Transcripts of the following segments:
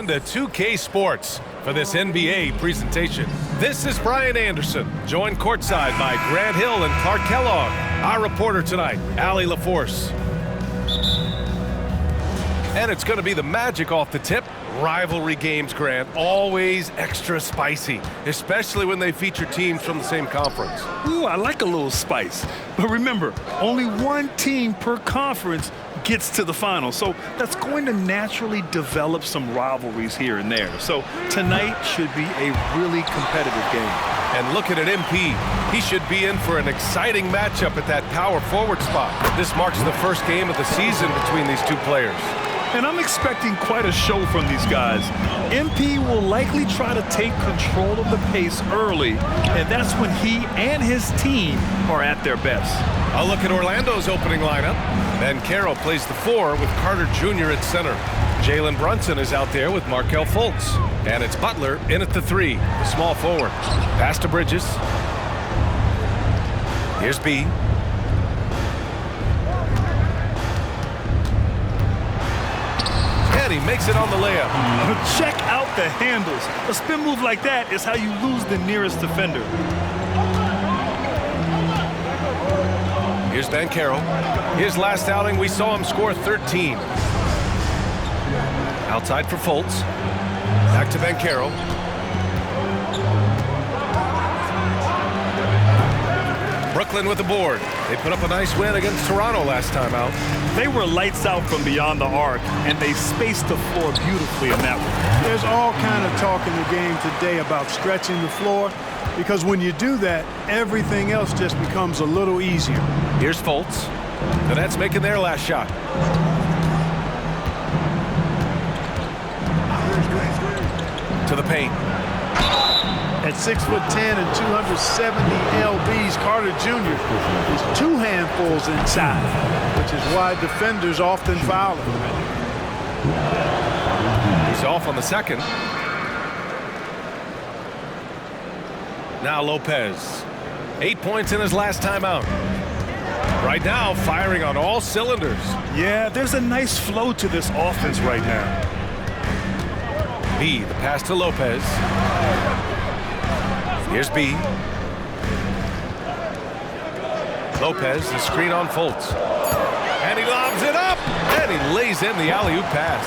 To 2K Sports for this NBA presentation. This is Brian Anderson, joined courtside by Grant Hill and Clark Kellogg. Our reporter tonight, Allie LaForce. And it's going to be the Magic off the tip. Rivalry games, Grant, always extra spicy, especially when they feature teams from the same conference. Ooh, I like a little spice. But remember, only one team per conference gets to the final. So that's going to naturally develop some rivalries here and there. So tonight should be a really competitive game. And looking at MP, he should be in for an exciting matchup at that power forward spot. This marks the first game of the season between these two players. And I'm expecting quite a show from these guys. MP will likely try to take control of the pace early, and that's when he and his team are at their best. A look at Orlando's opening lineup. Banchero plays the 4 with Carter Jr. at center. Jalen Brunson is out there with Markelle Fultz. And it's Butler in at the 3, the small forward. Pass to Bridges. Here's B. And he makes it on the layup. Check out the handles. A spin move like that is how you lose the nearest defender. Here's Banchero. His last outing, we saw him score 13. Outside for Fultz. Back to Banchero. Brooklyn with the board. They put up a nice win against Toronto last time out. They were lights out from beyond the arc, and they spaced the floor beautifully in that one. There's all kind of talk in the game today about stretching the floor, because when you do that, everything else just becomes a little easier. Here's Fultz. The Nets making their last shot. To the paint. At 6'10" and 270 lbs, Carter Jr. is 2 handfuls inside, which is why defenders often foul him. He's off on the second. Now Lopez. 8 points in his last time out. Right now, firing on all cylinders. Yeah, there's a nice flow to this offense right now. B, the pass to Lopez. Here's B. Lopez, the screen on Fultz. And he lobs it up, and he lays in the alley-oop pass.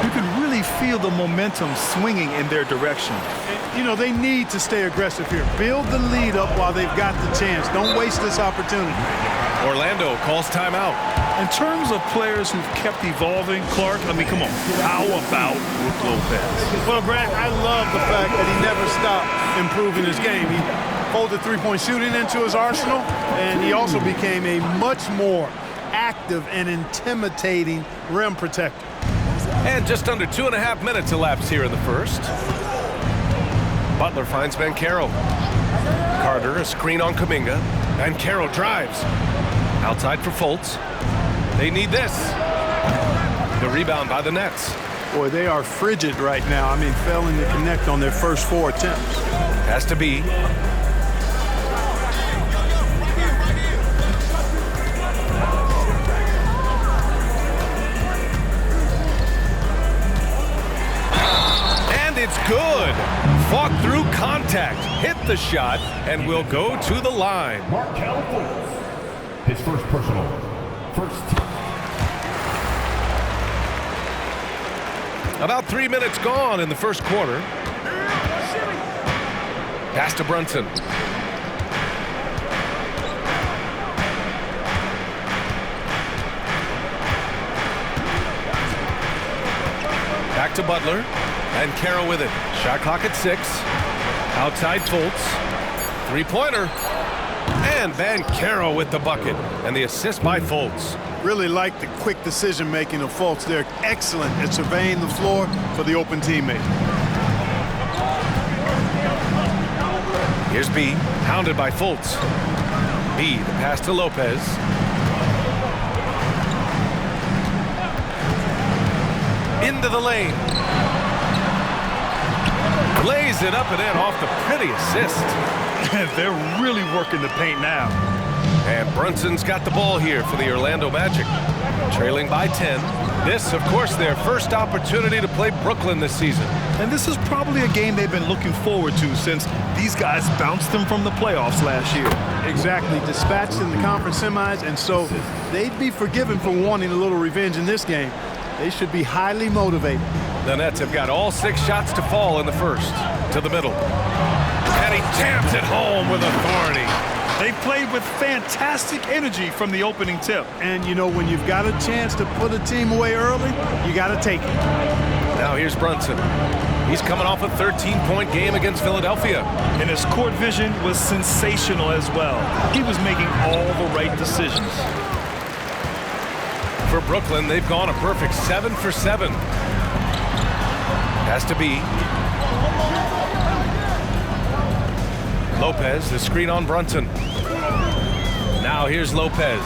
You can really feel the momentum swinging in their direction. You know, they need to stay aggressive here. Build the lead up while they've got the chance. Don't waste this opportunity. Orlando calls timeout. In terms of players who've kept evolving, Clark, I mean, come on. How about Brook Lopez? Well, Grant, I love the fact that he never stopped improving his game. He folded three-point shooting into his arsenal, and he also became a much more active and intimidating rim protector. And just under 2.5 minutes elapsed here in the first. Butler finds Banchero. Carter, a screen on Kuminga. Banchero drives. Outside for Fultz. They need this. The rebound by the Nets. Boy, they are frigid right now. I mean, failing to connect on their first 4 attempts. Has to be. And it's good. Fought through contact, hit the shot, and will go to the line. Markelle Fultz, his first personal. About 3 minutes gone in the first quarter. Pass to Brunson. Back to Butler. And Banchero with it. Shot clock at 6. Outside Fultz. Three-pointer. And Banchero with the bucket. And the assist by Fultz. Really like the quick decision-making of Fultz. They're excellent at surveying the floor for the open teammate. Here's B, hounded by Fultz. B, the pass to Lopez. Into the lane. Lays it up and in off the pretty assist. They're really working the paint now. And Brunson's got the ball here for the Orlando Magic. Trailing by 10. This, of course, their first opportunity to play Brooklyn this season. And this is probably a game they've been looking forward to since these guys bounced them from the playoffs last year. Exactly. Dispatched in the conference semis, and so they'd be forgiven for wanting a little revenge in this game. They should be highly motivated. The Nets have got all 6 shots to fall in the first. To the middle. And he jams it home with authority. They played with fantastic energy from the opening tip. And, you know, when you've got a chance to put a team away early, you got to take it. Now here's Brunson. He's coming off a 13-point game against Philadelphia. And his court vision was sensational as well. He was making all the right decisions. For Brooklyn, they've gone a perfect 7 for 7. Has to be. Lopez, the screen on Brunson. Now here's Lopez.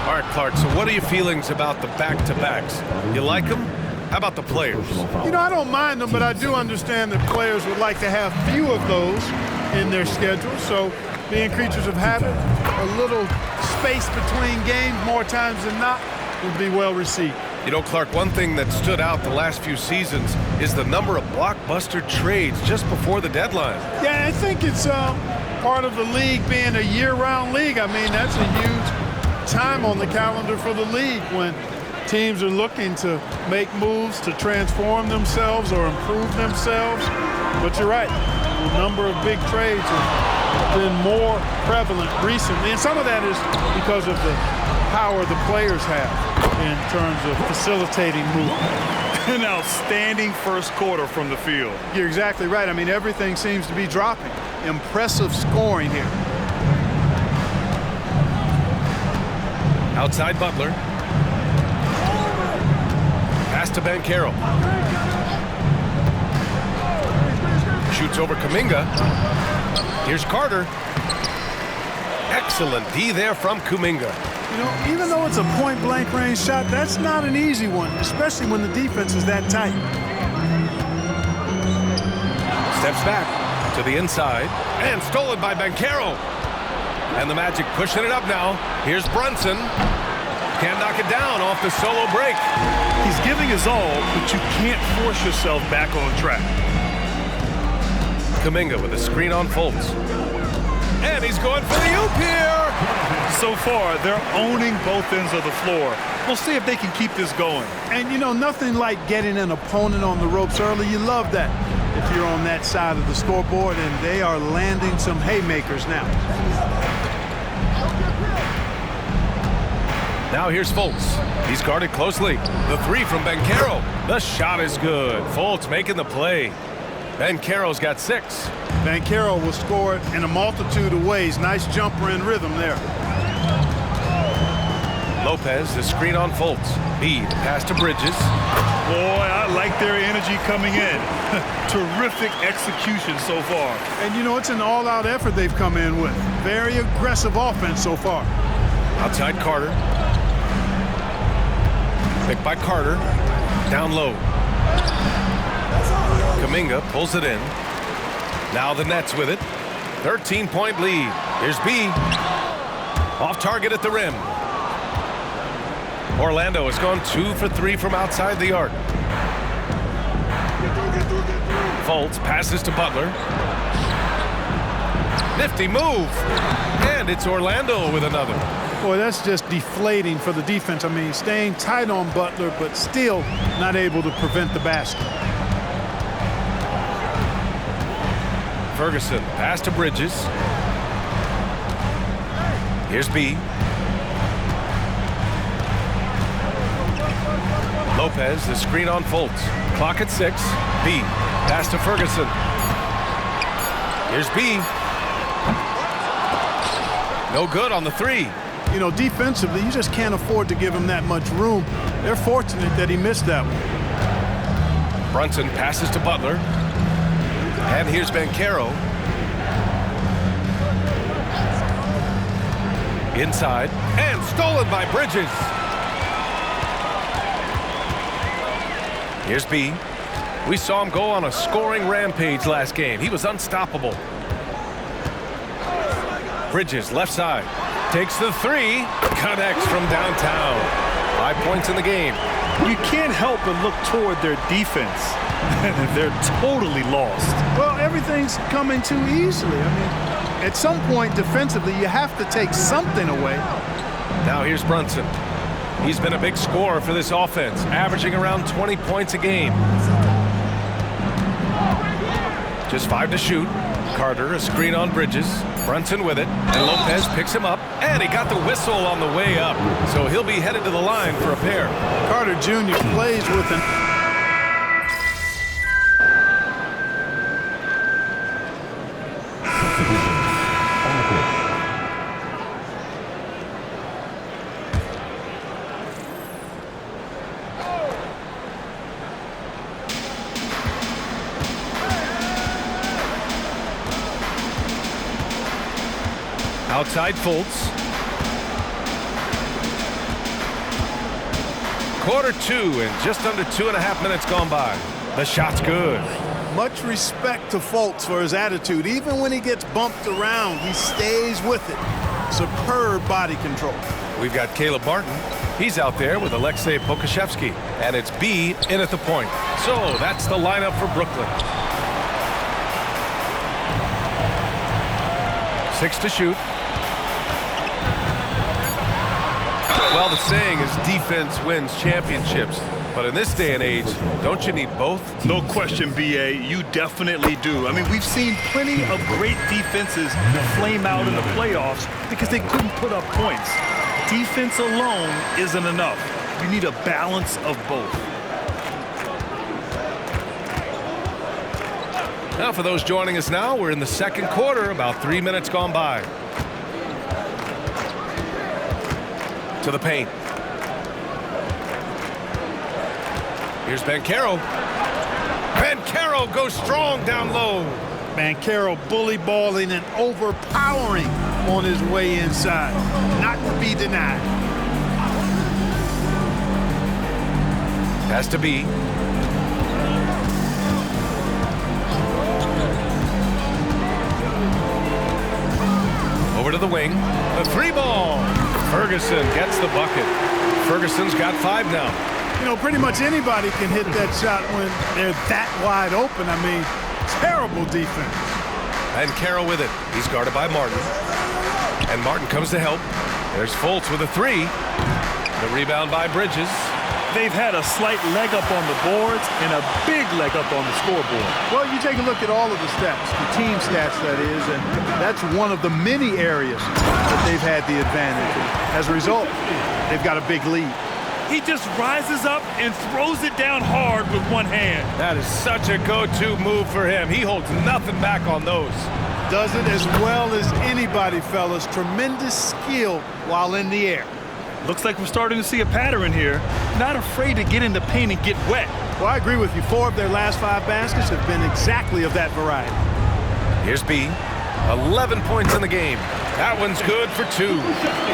All right, Clark, so what are your feelings about the back-to-backs? You like them? How about the players? You know, I don't mind them, but I do understand that players would like to have few of those in their schedule. So being creatures of habit, a little space between games more times than not would be well received. You know, Clark, one thing that stood out the last few seasons is the number of blockbuster trades just before the deadline. Yeah, I think it's part of the league being a year-round league. I mean, that's a huge time on the calendar for the league when teams are looking to make moves to transform themselves or improve themselves. But you're right, the number of big trades have been more prevalent recently. And some of that is because of the power the players have in terms of facilitating movement. An outstanding first quarter from the field. You're exactly right. I mean, everything seems to be dropping. Impressive scoring here. Outside Butler. Pass to Banchero. Shoots over Kuminga. Here's Carter. Excellent D there from Kuminga. You know, even though it's a point-blank range shot, that's not an easy one, especially when the defense is that tight. Steps back to the inside and stolen by Banchero. And the Magic pushing it up now. Here's Brunson. Can't knock it down off the solo break. He's giving his all, but you can't force yourself back on track. Kuminga with a screen on Fultz. And he's going for the oop here. So far, they're owning both ends of the floor. We'll see if they can keep this going. And, you know, nothing like getting an opponent on the ropes early. You love that if you're on that side of the scoreboard, and they are landing some haymakers now. Now here's Fultz. He's guarded closely. The three from Banchero. The shot is good. Fultz making the play. Banchero's got 6. Banchero will score it in a multitude of ways. Nice jumper and rhythm there. Lopez, the screen on Fultz. Bede, pass to Bridges. Boy, I like their energy coming in. Terrific execution so far. And, you know, it's an all-out effort they've come in with. Very aggressive offense so far. Outside Carter. Picked by Carter. Down low. Kuminga pulls it in. Now the Nets with it. 13-point lead. Here's B. Off target at the rim. Orlando has gone 2 for 3 from outside the arc. Fultz passes to Butler. Nifty move. And it's Orlando with another. Boy, that's just deflating for the defense. I mean, staying tight on Butler, but still not able to prevent the basket. Ferguson, pass to Bridges. Here's B. Lopez, the screen on Fultz. Clock at 6. B. Pass to Ferguson. Here's B. No good on the 3. You know, defensively, you just can't afford to give him that much room. They're fortunate that he missed that one. Brunson passes to Butler. And here's Banchero. Inside. And stolen by Bridges. Here's B. We saw him go on a scoring rampage last game. He was unstoppable. Bridges, left side. Takes the three. Connects from downtown. 5 points in the game. You can't help but look toward their defense. They're totally lost. Well, everything's coming too easily. I mean, at some point defensively, you have to take something away. Now here's Brunson. He's been a big scorer for this offense, averaging around 20 points a game. Just 5 to shoot. Carter, a screen on Bridges. Brunson with it, and Lopez picks him up, and he got the whistle on the way up. So he'll be headed to the line for a pair. Carter Jr. plays with an outside Fultz. Quarter 2 and just under 2.5 minutes gone by. The shot's good. much respect to Fultz for his attitude. Even when he gets bumped around, he stays with it. Superb body control. We've got Caleb Martin. He's out there with Alexei Pokashevsky. And it's B in at the point. So that's the lineup for Brooklyn. 6 to shoot. Well, the saying is defense wins championships. But in this day and age, don't you need both? No question, B.A. You definitely do. I mean, we've seen plenty of great defenses flame out in the playoffs because they couldn't put up points. Defense alone isn't enough. You need a balance of both. Now, for those joining us now, we're in the second quarter, about 3 minutes gone by. To the paint. Here's Banchero. Banchero goes strong down low. Banchero bully balling and overpowering on his way inside. Not to be denied. Has to be. Over to the wing. The 3-ball. Ferguson gets the bucket. Ferguson's got 5 now. You know, pretty much anybody can hit that shot when they're that wide open. I mean, terrible defense. And Carroll with it. He's guarded by Martin. And Martin comes to help. There's Fultz with a 3. The rebound by Bridges. They've had a slight leg up on the boards and a big leg up on the scoreboard. Well, you take a look at all of the stats, the team stats, that is, and that's one of the many areas that they've had the advantage. And as a result, they've got a big lead. He just rises up and throws it down hard with one hand. That is such a go-to move for him. He holds nothing back on those. Does it as well as anybody, fellas. Tremendous skill while in the air. Looks like we're starting to see a pattern here. Not afraid to get in the paint and get wet. Well, I agree with you. 4 of their last 5 baskets have been exactly of that variety. Here's B. 11 points in the game. That one's good for 2.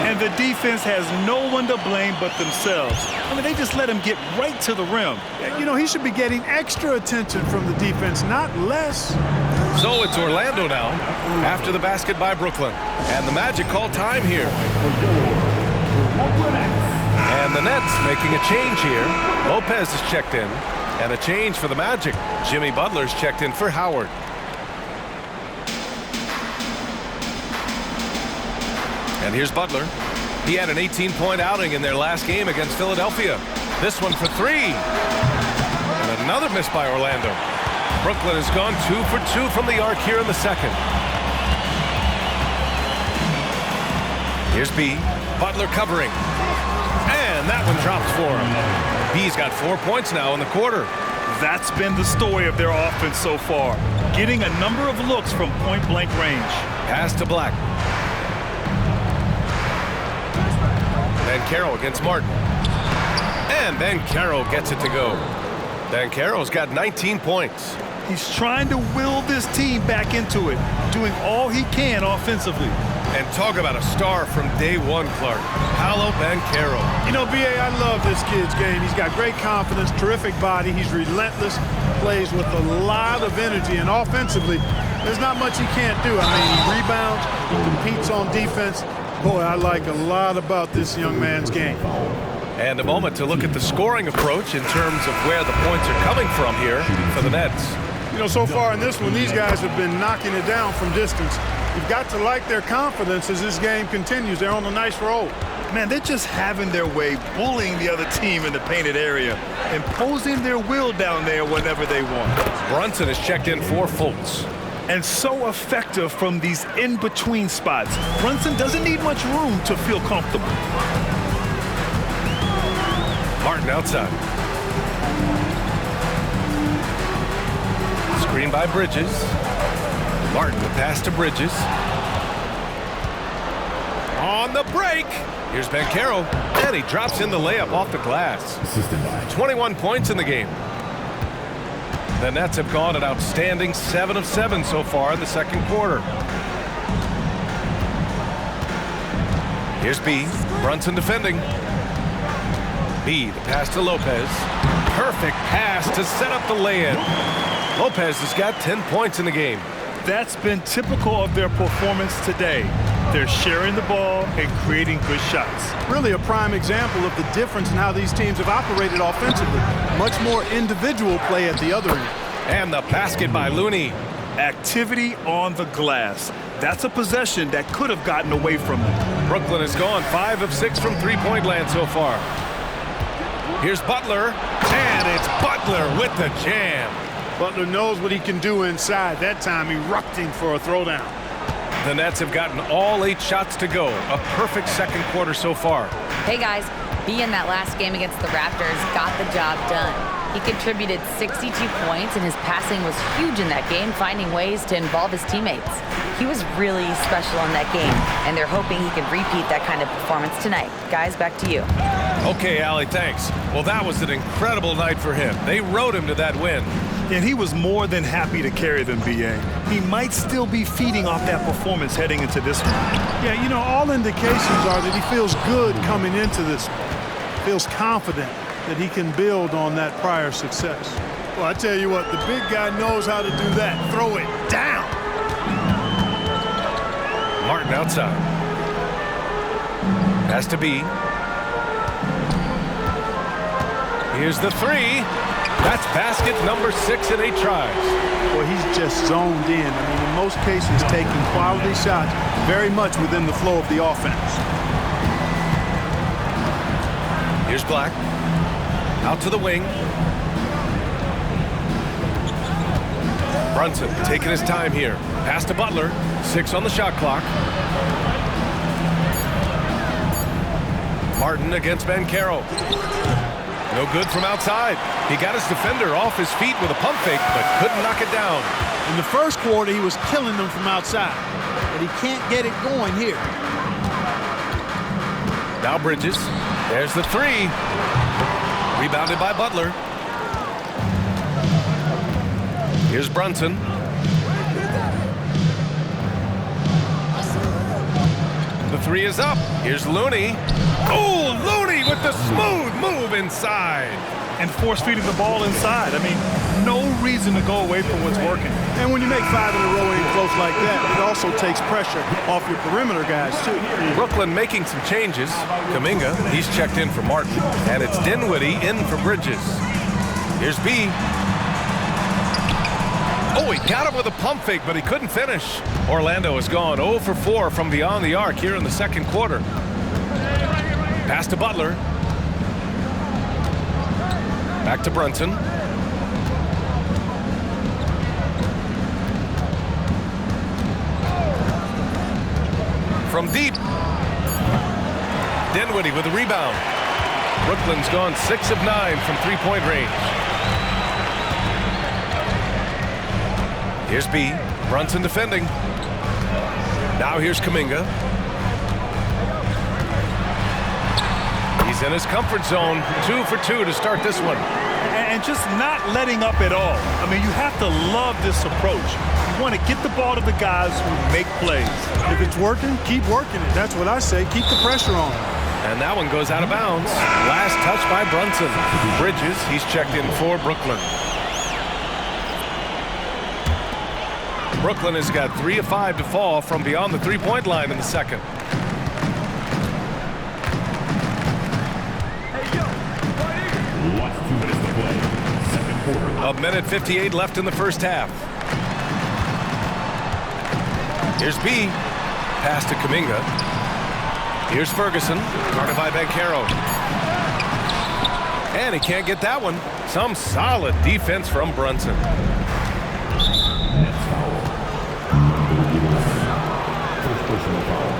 And the defense has no one to blame but themselves. I mean, they just let him get right to the rim. You know, he should be getting extra attention from the defense, not less. So it's Orlando now, after the basket by Brooklyn. And the Magic call time here. And the Nets making a change here. Lopez is checked in. And a change for the Magic. Jimmy Butler's checked in for Howard. And here's Butler. He had an 18-point outing in their last game against Philadelphia. This one for 3. And another miss by Orlando. Brooklyn has gone 2 for 2 from the arc here in the second. Here's B. Butler covering. And that one drops for him. B's got 4 points now in the quarter. That's been the story of their offense so far. Getting a number of looks from point-blank range. Pass to Black. Banchero against Martin. And Banchero gets it to go. Banchero's got 19 points. He's trying to will this team back into it, doing all he can offensively. And talk about a star from day one, Clark. Paolo Banchero. You know, B.A., I love this kid's game. He's got great confidence, terrific body. He's relentless, plays with a lot of energy, and offensively, there's not much he can't do. I mean, he rebounds, he competes on defense. Boy, I like a lot about this young man's game. And a moment to look at the scoring approach in terms of where the points are coming from here for the Nets. You know, so far in this one, these guys have been knocking it down from distance. You've got to like their confidence as this game continues. They're on a nice roll. Man, they're just having their way, bullying the other team in the painted area, imposing their will down there whenever they want. Brunson has checked in for Fultz. And so effective from these in-between spots. Brunson doesn't need much room to feel comfortable. Martin outside. Screen by Bridges. Martin the pass to Bridges. On the break. Here's Banchero, and he drops in the layup off the glass. 21 points in the game. The Nets have gone an outstanding 7 of 7 so far in the second quarter. Here's B. Brunson defending. B, the pass to Lopez. Perfect pass to set up the lay-in. Lopez has got 10 points in the game. That's been typical of their performance today. They're sharing the ball and creating good shots. Really a prime example of the difference in how these teams have operated offensively. Much more individual play at the other end. And the basket by Looney. Activity on the glass. That's a possession that could have gotten away from them. Brooklyn has gone 5 of 6 from three-point land so far. Here's Butler, and it's Butler with the jam. Butler knows what he can do inside. That time erupting for a throwdown. The Nets have gotten all 8 shots to go. A perfect second quarter so far. Hey guys, B in that last game against the Raptors got the job done. He contributed 62 points, and his passing was huge in that game, finding ways to involve his teammates. He was really special in that game, and they're hoping he can repeat that kind of performance tonight. Guys, back to you. Okay, Allie, thanks. Well, that was an incredible night for him. They rode him to that win. And he was more than happy to carry them, B.A. He might still be feeding off that performance heading into this one. Yeah, you know, all indications are that he feels good coming into this one. Feels confident that he can build on that prior success. Well, I tell you what, the big guy knows how to do that. Throw it down. Martin outside. Has to be. Here's the three. That's basket number 6 in 8 tries. Well, he's just zoned in. I mean, in most cases, taking quality shots very much within the flow of the offense. Here's Black. Out to the wing. Brunson taking his time here. Pass to Butler. 6 on the shot clock. Martin against Banchero. No good from outside. He got his defender off his feet with a pump fake, but couldn't knock it down. In the first quarter, he was killing them from outside, but he can't get it going here. Now Bridges. There's the three. Rebounded by Butler. Here's Brunson. The three is up. Here's Looney. Oh, Looney with the smooth move inside. And force-feeding the ball inside. I mean, no reason to go away from what's working. And when you make 5 in a row in close like that, it also takes pressure off your perimeter guys, too. Brooklyn making some changes. Kuminga, he's checked in for Martin. And it's Dinwiddie in for Bridges. Here's B. Oh, he got him with a pump fake, but he couldn't finish. Orlando has gone 0 for 4 from beyond the arc here in the second quarter. Pass to Butler. Back to Brunson. From deep. Dinwiddie with a rebound. Brooklyn's gone 6 of 9 from three-point range. Here's B. Brunson defending. Now here's Kuminga. He's in his comfort zone. 2 for 2 to start this one. And just not letting up at all. I mean, you have to love this approach. You want to get the ball to the guys who make plays. If it's working, keep working it. That's what I say. Keep the pressure on. And that one goes out of bounds. Last touch by Brunson. Bridges, he's checked in for Brooklyn. Brooklyn has got 3 of 5 to fall from beyond the three-point line in the second. A minute 58 left in the first half. Here's B. Pass to Kuminga. Here's Ferguson. Guarded by Banchero. And he can't get that one. Some solid defense from Brunson. First personal foul.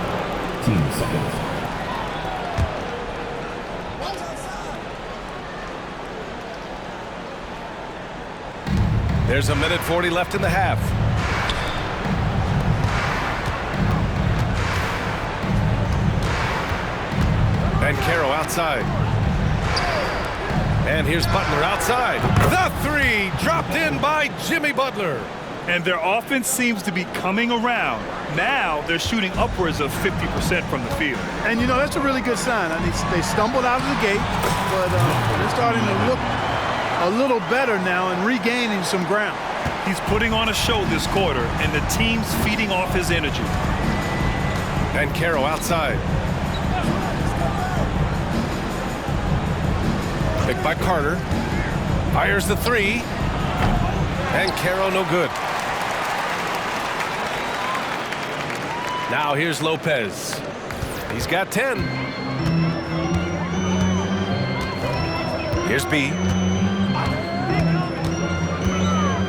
Team seconds. There's a minute 40 left in the half. Banchero outside. And here's Butler outside. The three dropped in by Jimmy Butler. And their offense seems to be coming around. Now they're shooting upwards of 50% from the field. And, you know, that's a really good sign. I mean, they stumbled out of the gate, but they're starting to look a little better now and regaining some ground. He's putting on a show this quarter, and the team's feeding off his energy. Banchero outside. Picked by Carter. Fires the three. Banchero no good. Now here's Lopez. He's got 10. Here's B.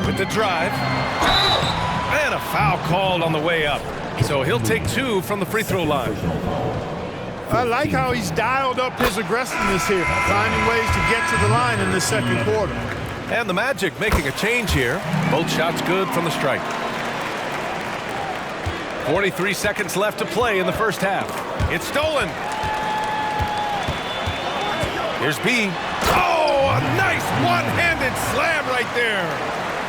With the drive. And a foul called on the way up. So he'll take 2 from the free throw line. I like how he's dialed up his aggressiveness here, finding ways to get to the line in the second quarter. And the Magic making a change here. Both shots good from the strike. 43 seconds left to play in the first half. It's stolen. Here's B. Oh, a nice one-handed slam right there.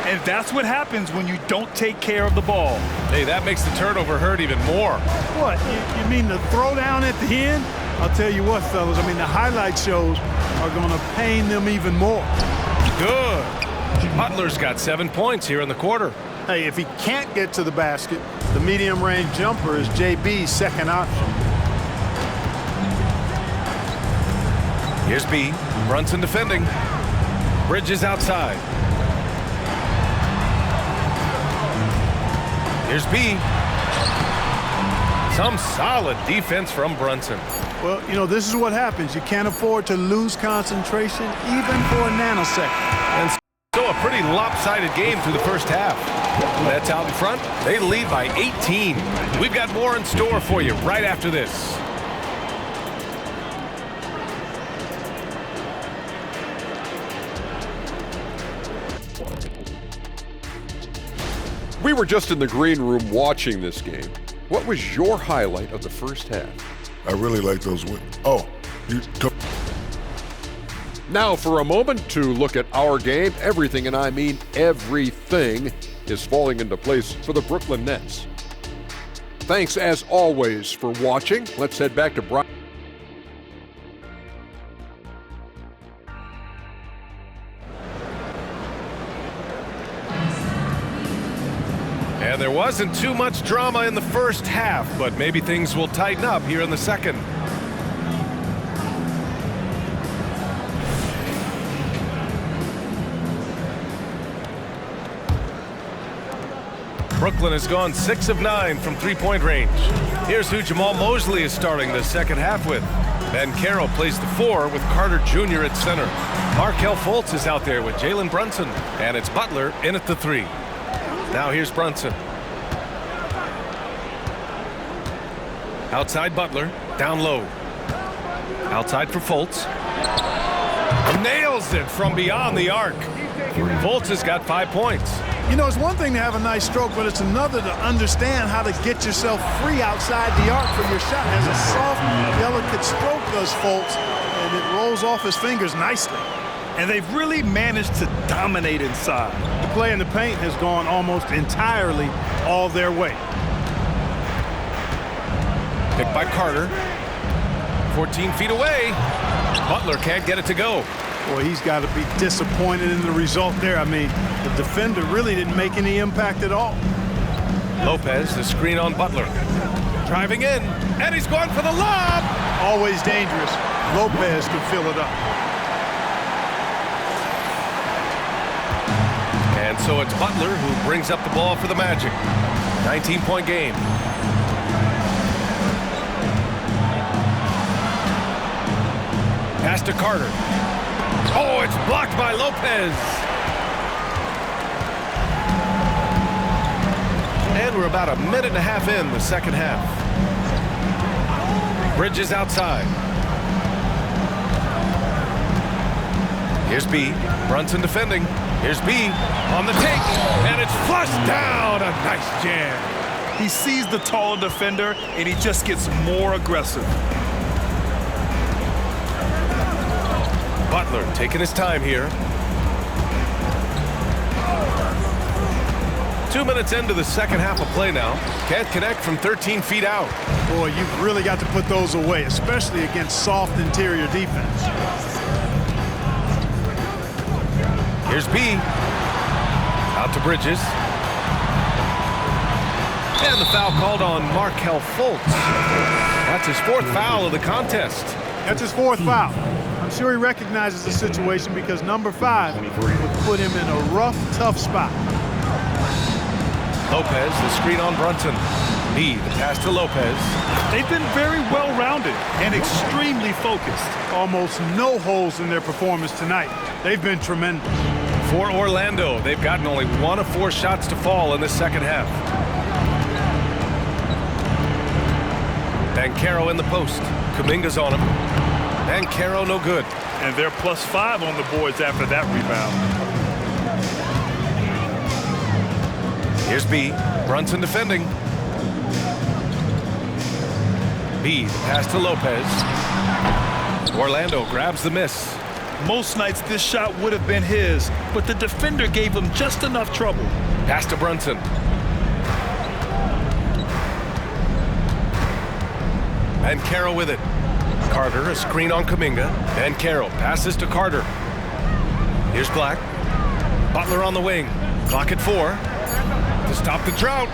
And that's what happens when you don't take care of the ball. Hey, that makes the turnover hurt even more. What, you mean the throwdown at the end? I'll tell you what, fellas, I mean, the highlight shows are going to pain them even more. Good. Butler's got 7 points here in the quarter. Hey, if he can't get to the basket, the medium-range jumper is JB's second option. Here's B. Brunson defending. Bridges outside. Here's B. Some solid defense from Brunson. Well, you know, this is what happens. You can't afford to lose concentration even for a nanosecond. And so a pretty lopsided game through the first half. That's out in front. They lead by 18. We've got more in store for you right after this. We were just in the green room watching this game. What was your highlight of the first half? I really like those wins. Oh, you took. Now for a moment to look at our game. Everything, and I mean everything, is falling into place for the Brooklyn Nets. Thanks as always for watching. Let's head back to Brian. And there wasn't too much drama in the first half, but maybe things will tighten up here in the second. Brooklyn has gone 6 of 9 from three-point range. Here's who Jamal Mosley is starting the second half with. Banchero plays the 4 with Carter Jr. at center. Markelle Fultz is out there with Jalen Brunson, and it's Butler in at the 3. Now here's Brunson. Outside Butler, down low. Outside for Fultz. Nails it from beyond the arc. Fultz has got 5 points. You know, it's one thing to have a nice stroke, but it's another to understand how to get yourself free outside the arc for your shot. Has a soft, delicate stroke, does Fultz, and it rolls off his fingers nicely. And they've really managed to dominate inside. The play in the paint has gone almost entirely all their way. Picked by Carter. 14 feet away. Butler can't get it to go. Boy, he's got to be disappointed in the result there. I mean, the defender really didn't make any impact at all. Lopez, the screen on Butler. Driving in, and he's going for the lob. Always dangerous. Lopez can fill it up. And so it's Butler who brings up the ball for the Magic. 19-point game. Pass to Carter. Oh, it's blocked by Lopez. And we're about a minute and a half in the second half. Bridges outside. Here's B. Brunson defending. Here's B on the take, and it's flushed down. A nice jam. He sees the tall defender, and he just gets more aggressive. Butler taking his time here. 2 minutes into the second half of play now. Can't connect from 13 feet out. Boy, you've really got to put those away, especially against soft interior defense. Here's B. Out to Bridges. And the foul called on Markelle Fultz. That's his fourth foul of the contest. That's his fourth foul. I'm sure he recognizes the situation because number 5 would put him in a rough, tough spot. Lopez, the screen on Brunson. B, the pass to Lopez. They've been very well-rounded and extremely focused. Almost no holes in their performance tonight. They've been tremendous. For Orlando, they've gotten only 1 of 4 shots to fall in the second half. Banchero in the post. Kuminga's on him. Banchero no good. And they're +5 on the boards after that rebound. Here's B. Brunson defending. B, the pass to Lopez. Orlando grabs the miss. Most nights this shot would have been his, but the defender gave him just enough trouble. Pass to Brunson. Banchero with it. Carter, a screen on Kuminga. Banchero passes to Carter. Here's Black. Butler on the wing. Clock at 4. To stop the drought.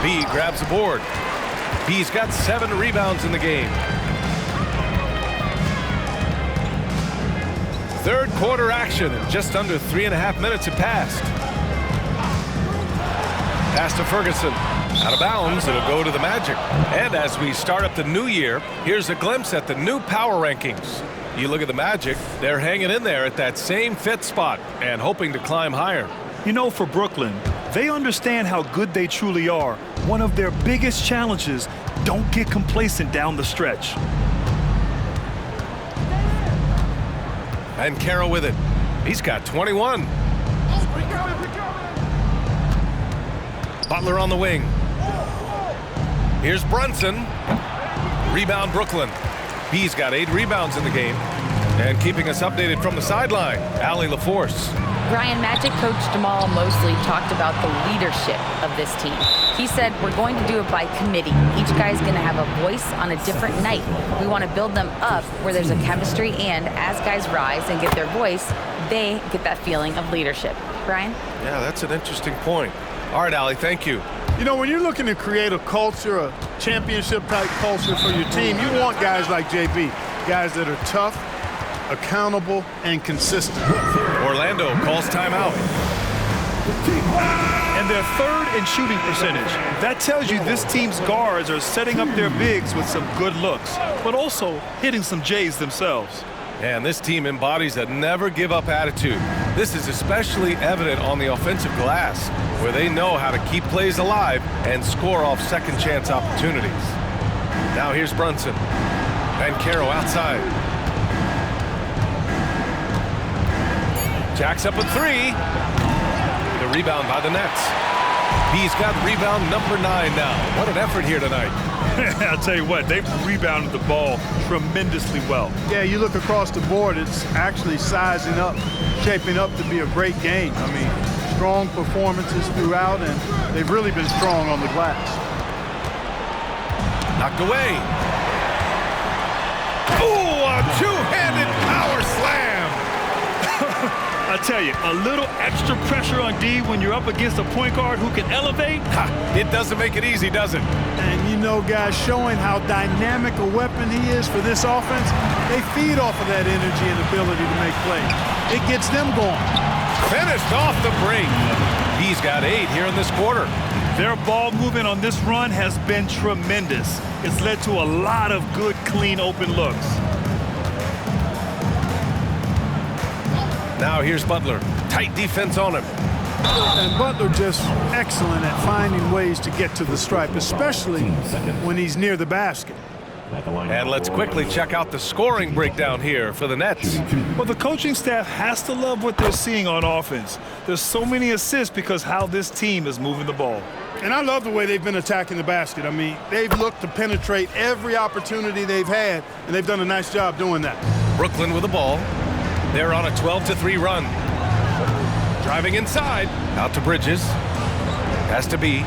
B grabs the board. B's got 7 rebounds in the game. Third quarter action, and just under 3.5 minutes have passed. Pass to Ferguson. Out of bounds, it'll go to the Magic. And as we start up the new year, here's a glimpse at the new power rankings. You look at the Magic, they're hanging in there at that same 5th spot and hoping to climb higher. You know, for Brooklyn, they understand how good they truly are. One of their biggest challenges, don't get complacent down the stretch. And Banchero with it. He's got 21. Butler on the wing. Here's Brunson. Rebound Brooklyn. B's got 8 rebounds in the game. And keeping us updated from the sideline, Allie LaForce. Brian, Magic coach Jamal Mosley talked about the leadership of this team. He said, we're going to do it by committee. Each guy's going to have a voice on a different night. We want to build them up where there's a chemistry, and as guys rise and get their voice, they get that feeling of leadership. Brian? Yeah, that's an interesting point. All right, Allie, thank you. You know, when you're looking to create a culture, a championship-type culture for your team, you want guys like JB, guys that are tough, accountable, and consistent. Orlando calls timeout. And their 3rd in shooting percentage. That tells you this team's guards are setting up their bigs with some good looks, but also hitting some J's themselves. And this team embodies a never-give-up attitude. This is especially evident on the offensive glass, where they know how to keep plays alive and score off second-chance opportunities. Now here's Brunson. Banchero outside. Jacks up a 3. The rebound by the Nets. B's got rebound number 9 now. What an effort here tonight. I'll tell you what, they've rebounded the ball tremendously well. Yeah, you look across the board, it's actually sizing up, shaping up to be a great game. I mean, strong performances throughout, and they've really been strong on the glass. Knocked away. Ooh, a two-handed power slam. I tell you, a little extra pressure on D when you're up against a point guard who can elevate. It doesn't make it easy, does it? And you know, guys, showing how dynamic a weapon he is for this offense, they feed off of that energy and ability to make plays. It gets them going. Finished off the break. He's got 8 here in this quarter. Their ball movement on this run has been tremendous. It's led to a lot of good, clean, open looks. Now here's Butler. Tight defense on him. And Butler just excellent at finding ways to get to the stripe, especially when he's near the basket. And let's quickly check out the scoring breakdown here for the Nets. Well, the coaching staff has to love what they're seeing on offense. There's so many assists because how this team is moving the ball. And I love the way they've been attacking the basket. I mean, they've looked to penetrate every opportunity they've had, and they've done a nice job doing that. Brooklyn with the ball. They're on a 12-3 run. Driving inside. Out to Bridges. Has to be.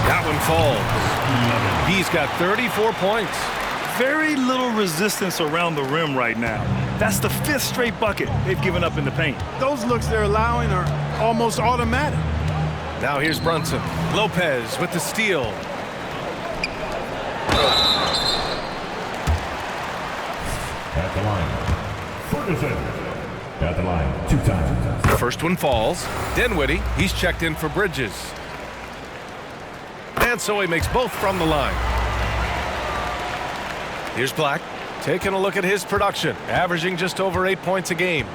That one falls. He's got 34 points. Very little resistance around the rim right now. That's the 5th straight bucket they've given up in the paint. Those looks they're allowing are almost automatic. Now here's Brunson. Lopez with the steal. At the line. Ferguson. At the line. 2 times. First one falls. Dinwiddie, he's checked in for Bridges. And so he makes both from the line. Here's Black, taking a look at his production, averaging just over 8 points a game.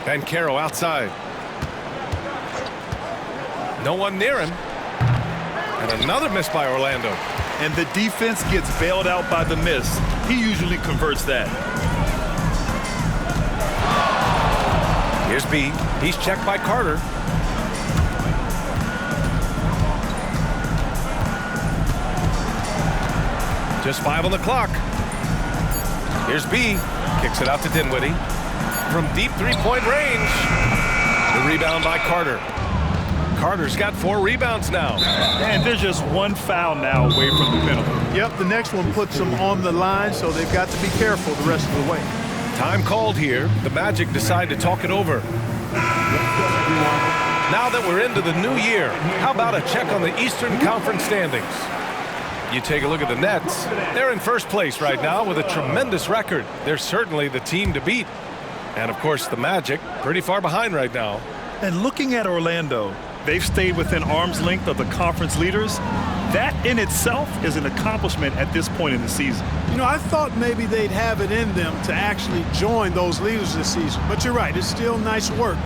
Banchero outside. No one near him. And another miss by Orlando. And the defense gets bailed out by the miss. He usually converts that. Here's B. He's checked by Carter. Just 5 on the clock. Here's B. Kicks it out to Dinwiddie. From deep 3-point range. The rebound by Carter. Carter's got 4 rebounds now. And there's just 1 foul now away from the penalty. Yep, the next one puts them on the line, so they've got to be careful the rest of the way. Time called here. The Magic decide to talk it over. Now that we're into the new year, how about a check on the Eastern Conference standings? You take a look at the Nets. They're in first place right now with a tremendous record. They're certainly the team to beat. And, of course, the Magic pretty far behind right now. And looking at Orlando, they've stayed within arm's length of the conference leaders. That in itself is an accomplishment at this point in the season. You know, I thought maybe they'd have it in them to actually join those leaders this season. But you're right, it's still nice work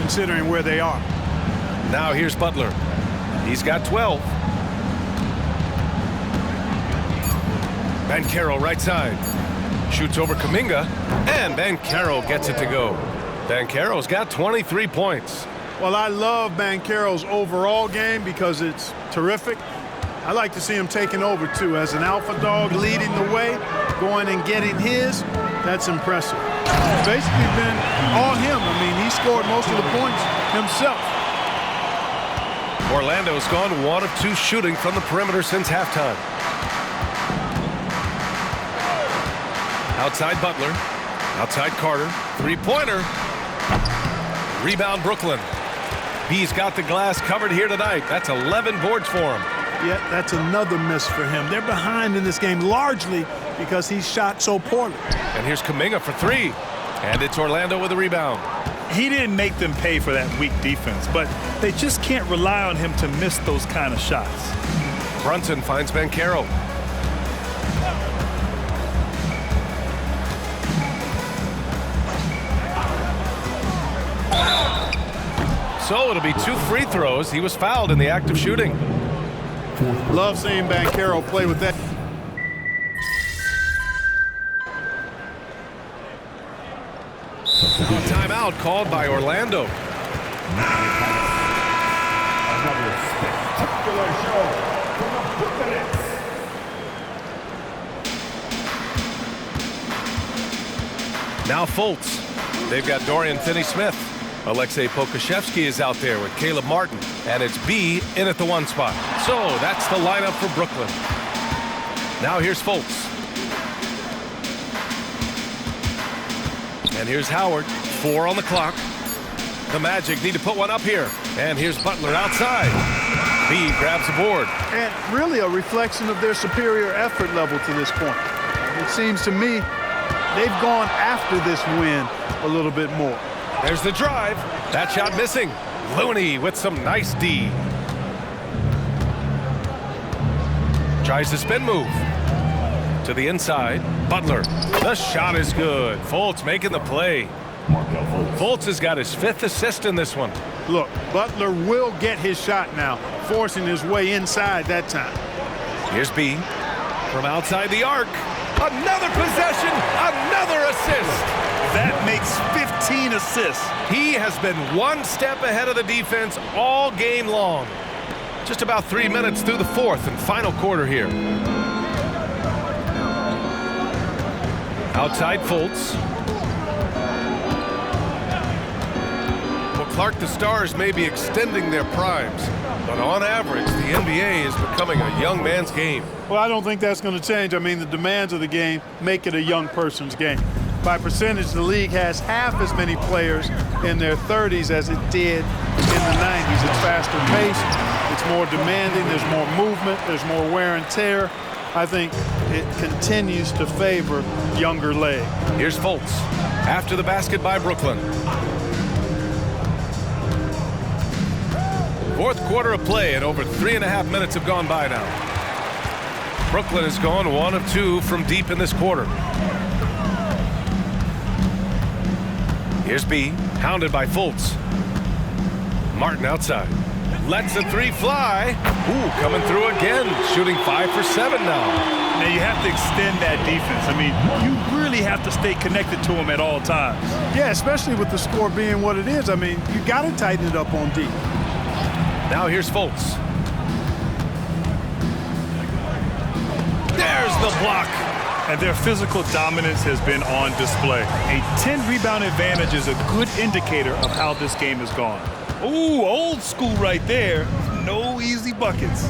considering where they are. Now here's Butler. He's got 12. Banchero right side. Shoots over Kuminga. And Banchero gets it to go. Banchero's got 23 points. Well, I love Banchero's overall game because it's terrific. I like to see him taking over, too. As an alpha dog leading the way, going and getting his, that's impressive. It's basically been all him. I mean, he scored most of the points himself. Orlando's gone 1 of 2 shooting from the perimeter since halftime. Outside Butler. Outside Carter. 3-pointer. Rebound Brooklyn. He's got the glass covered here tonight. That's 11 boards for him. Yeah, that's another miss for him. They're behind in this game largely because he shot so poorly. And here's Kuminga for 3. And it's Orlando with a rebound. He didn't make them pay for that weak defense, but they just can't rely on him to miss those kind of shots. Brunson finds Banchero. So it'll be 2 free throws. He was fouled in the act of shooting. Love seeing Banchero play with that. Timeout called by Orlando. Another spectacular show from the Brooklyn Nets. Now Fultz. They've got Dorian Finney-Smith. Alexei Pokusevski is out there with Caleb Martin. And it's B in at the 1 spot. So that's the lineup for Brooklyn. Now here's Fultz. And here's Howard. 4 on the clock. The Magic need to put one up here. And here's Butler outside. B grabs the board. And really a reflection of their superior effort level to this point. It seems to me they've gone after this win a little bit more. There's the drive. That shot missing. Looney with some nice D. Tries the spin move. To the inside. Butler. The shot is good. Fultz making the play. Fultz has got his 5th assist in this one. Look, Butler will get his shot now, forcing his way inside that time. Here's B from outside the arc. Another possession, another assist. That makes 15 assists. He has been one step ahead of the defense all game long. Just about 3 minutes through the 4th and final quarter here. Outside Fultz. Well, Clark, the Stars may be extending their primes, but on average, the NBA is becoming a young man's game. Well, I don't think that's going to change. I mean, the demands of the game make it a young person's game. By percentage, the league has half as many players in their 30s as it did in the 90s. It's faster paced, it's more demanding, there's more movement, there's more wear and tear. I think it continues to favor younger legs. Here's Fultz after the basket by Brooklyn. 4th quarter of play and over 3.5 minutes have gone by now. Brooklyn has gone 1 of 2 from deep in this quarter. Here's B, hounded by Fultz. Martin outside. Lets the 3 fly. Ooh, coming through again. Shooting 5 for 7 now. Now you have to extend that defense. I mean, you really have to stay connected to him at all times. Yeah, especially with the score being what it is. I mean, you got to tighten it up on D. Now here's Fultz. There's the block. And their physical dominance has been on display. A 10-rebound advantage is a good indicator of how this game has gone. Ooh, old school right there. No easy buckets.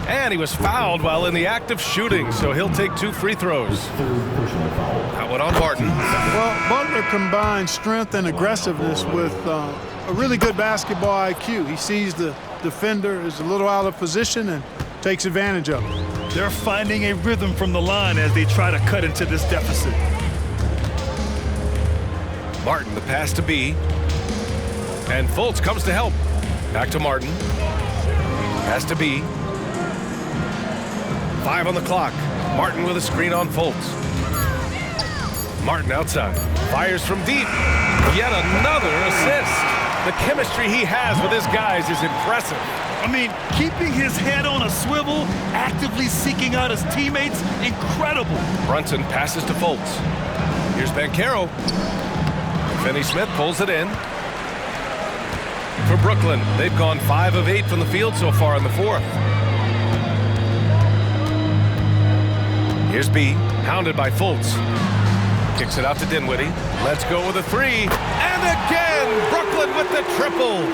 And he was fouled while in the act of shooting, so he'll take 2 free throws. That one on Martin. Well, Butler combines strength and aggressiveness with a really good basketball IQ. He sees the defender is a little out of position and takes advantage of it. They're finding a rhythm from the line as they try to cut into this deficit. Martin, the pass to B. And Fultz comes to help. Back to Martin. Pass to B. 5 on the clock. Martin with a screen on Fultz. Martin outside. Fires from deep. Yet another assist. The chemistry he has with his guys is impressive. I mean, keeping his head on a swivel, actively seeking out his teammates, incredible. Brunson passes to Fultz. Here's Banchero. Finney-Smith pulls it in. For Brooklyn, they've gone 5 of 8 from the field so far in the 4th. Here's B, hounded by Fultz. Kicks it out to Dinwiddie. Let's go with a 3. And again, Brooklyn with the triple.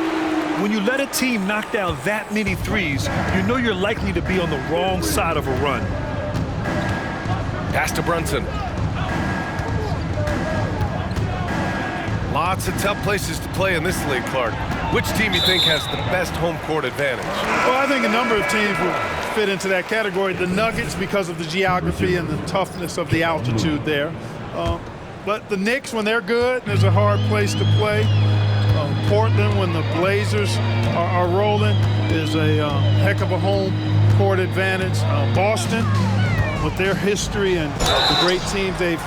When you let a team knock down that many threes, you know you're likely to be on the wrong side of a run. Pass to Brunson. Lots of tough places to play in this league, Clark. Which team you think has the best home court advantage? Well, I think a number of teams will fit into that category. The Nuggets, because of the geography and the toughness of the altitude there. But the Knicks, when they're good, there's a hard place to play. Portland, when the Blazers are rolling, is a heck of a home court advantage. Boston, with their history and the great teams they've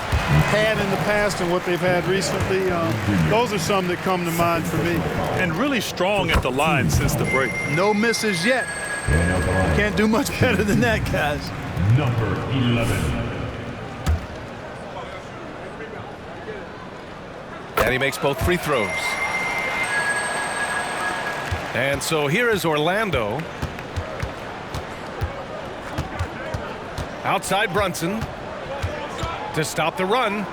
had in the past and what they've had recently, those are some that come to mind for me. And really strong at the line since the break. No misses yet. Can't do much better than that, guys. Number 11. And he makes both free throws. And so here is Orlando. Outside Brunson to stop the run.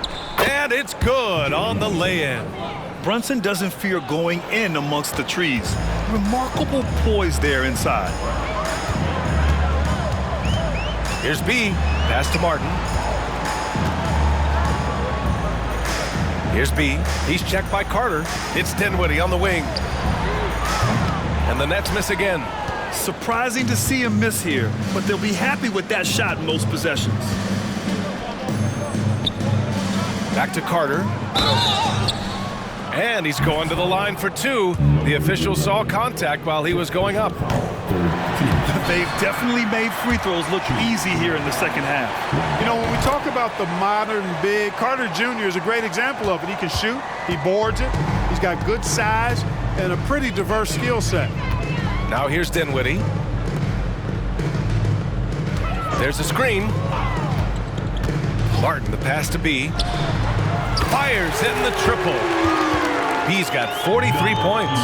And it's good on the lay-in. Brunson doesn't fear going in amongst the trees. Remarkable poise there inside. Here's B. Pass to Martin. Here's B. He's checked by Carter. It's Dinwiddie on the wing. And the Nets miss again. Surprising to see him miss here, but they'll be happy with that shot most possessions. Back to Carter. And he's going to the line for two. The official saw contact while he was going up. They've definitely made free throws look easy here in the second half. You know, when we talk about the modern big, Carter Jr. is a great example of it. He can shoot, he boards it, he's got good size and a pretty diverse skill set. Now here's Dinwiddie. There's a screen. Martin, the pass to B. Fires in the triple. B's got 43 points.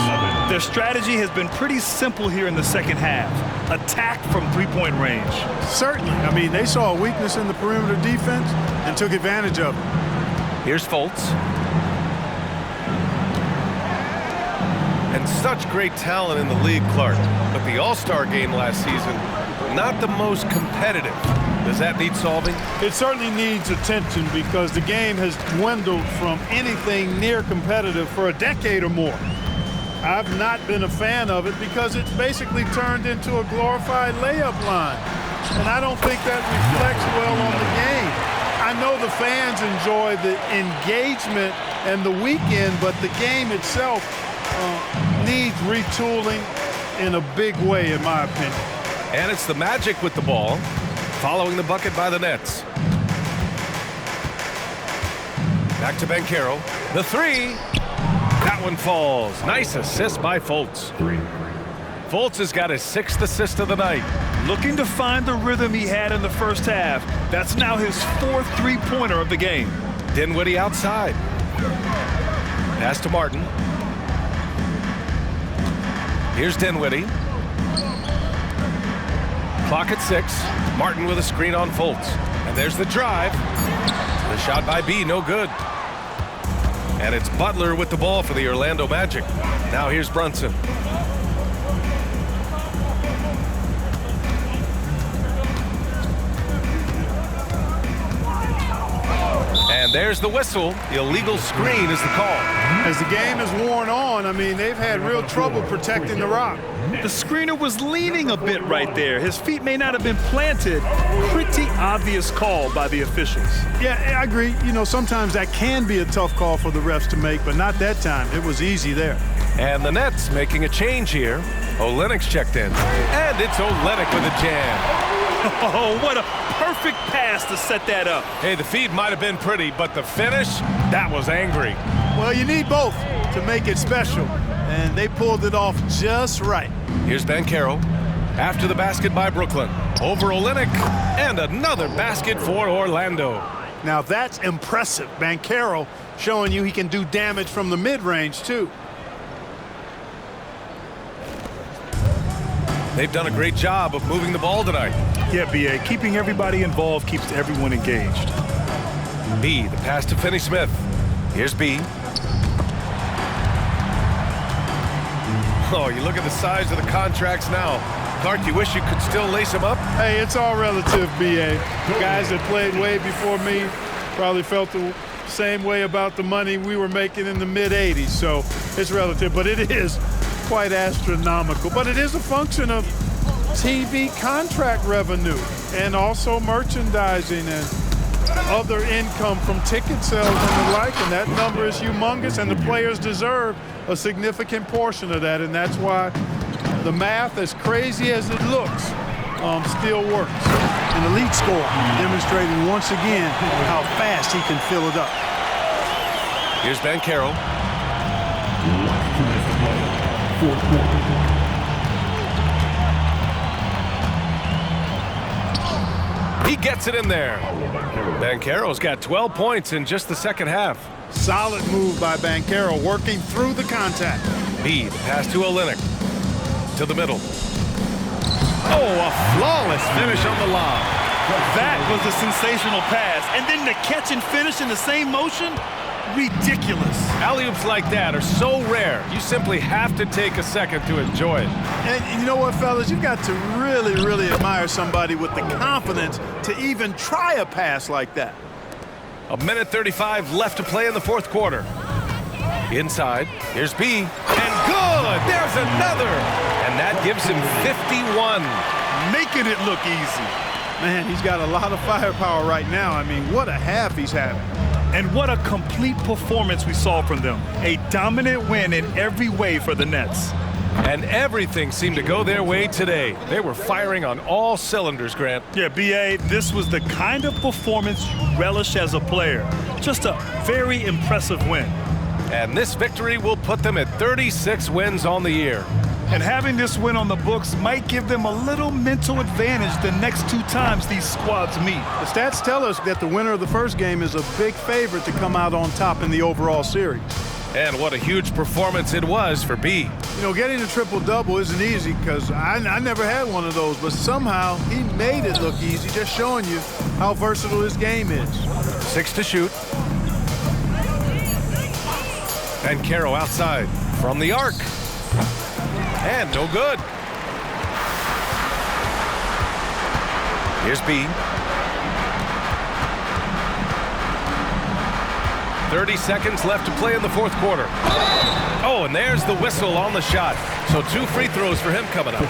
Their strategy has been pretty simple here in the second half. Attack from three-point range. Certainly. I mean, they saw a weakness in the perimeter defense and took advantage of it. Here's Fultz. And such great talent in the league, Clark. But the All-Star game last season, not the most competitive. Does that need solving? It certainly needs attention because the game has dwindled from anything near competitive for a decade or more. I've not been a fan of it because it's basically turned into a glorified layup line. And I don't think that reflects well on the game. I know the fans enjoy the engagement and the weekend, but the game itself needs retooling in a big way, in my opinion. And it's the Magic with the ball, following the bucket by the Nets. Back to Banchero. The three. That one falls. Nice assist by Fultz. Fultz has got his 6th assist of the night. Looking to find the rhythm he had in the first half. That's now his 4th three-pointer of the game. Dinwiddie outside. Pass to Martin. Here's Dinwiddie. Clock at 6. Martin with a screen on Fultz. And there's the drive. The shot by B, no good. And it's Butler with the ball for the Orlando Magic. Now here's Brunson. And there's the whistle. Illegal screen is the call. As the game has worn on, I mean, they've had real trouble protecting the rock. The screener was leaning a bit right there. His feet may not have been planted. Pretty obvious call by the officials. Yeah, I agree. You know, sometimes that can be a tough call for the refs to make, but not that time. It was easy there. And the Nets making a change here. Olynyk's checked in. And it's Olynyk with a jam. Oh, what a perfect pass to set that up. Hey, the feed might have been pretty, but the finish, that was angry. Well, you need both to make it special, and they pulled it off just right. Here's Banchero. After the basket by Brooklyn. Over Olynyk, and another basket for Orlando. Now that's impressive. Banchero showing you he can do damage from the mid-range, too. They've done a great job of moving the ball tonight. Yeah, B.A. Keeping everybody involved keeps everyone engaged. B, the pass to Finney-Smith. Here's B. Oh, you look at the size of the contracts now. Clark, you wish you could still lace them up? Hey, it's all relative, B.A. The guys that played way before me probably felt the same way about the money we were making in the mid-'80s, so it's relative, but it is quite astronomical. But it is a function of TV contract revenue and also merchandising and other income from ticket sales and the like, and that number is humongous, and the players deserve a significant portion of that, and that's why the math, as crazy as it looks, still works. An elite scorer demonstrating once again how fast he can fill it up. Here's Banchero. He gets it in there. Banchero's got 12 points in just the second half. Solid move by Banchero, working through the contact. B, the pass to Olynyk. To the middle. Oh, a flawless finish on the lob. That was a sensational pass. And then the catch and finish in the same motion? Ridiculous. Alley-oops like that are so rare. You simply have to take a second to enjoy it. And you know what, fellas? You've got to really, really admire somebody with the confidence to even try a pass like that. 1:35 left to play in the fourth quarter. Inside, here's B, and good! There's another! And that gives him 51. Making it look easy. Man, he's got a lot of firepower right now. I mean, what a half he's having. And what a complete performance we saw from them. A dominant win in every way for the Nets. And everything seemed to go their way today. They were firing on all cylinders, Grant. Yeah, B.A., this was the kind of performance you relish as a player. Just a very impressive win. And this victory will put them at 36 wins on the year. And having this win on the books might give them a little mental advantage the next 2 times these squads meet. The stats tell us that the winner of the first game is a big favorite to come out on top in the overall series. And what a huge performance it was for B. You know, getting a triple-double isn't easy because I never had one of those, but somehow he made it look easy, just showing you how versatile his game is. 6 to shoot. And Carroll outside from the arc. And no good. Here's B. 30 seconds left to play in the fourth quarter. Oh, and there's the whistle on the shot. So 2 free throws for him coming up.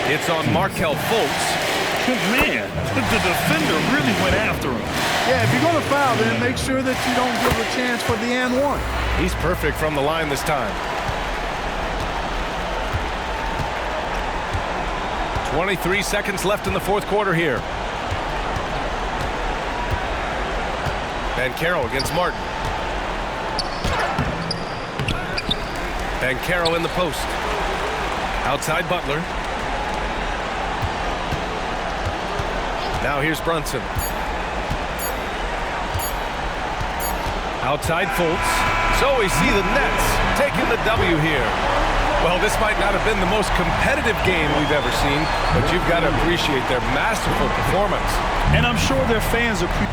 It's on Markelle Fultz. Man, the defender really went after him. Yeah, if you're going to foul, then make sure that you don't give a chance for the and one. He's perfect from the line this time. 23 seconds left in the fourth quarter here. And Carroll against Martin. And Carroll in the post. Outside Butler. Now here's Brunson. Outside Fultz. So we see the Nets taking the W here. Well, this might not have been the most competitive game we've ever seen, but you've got to appreciate their masterful performance. And I'm sure their fans appreciate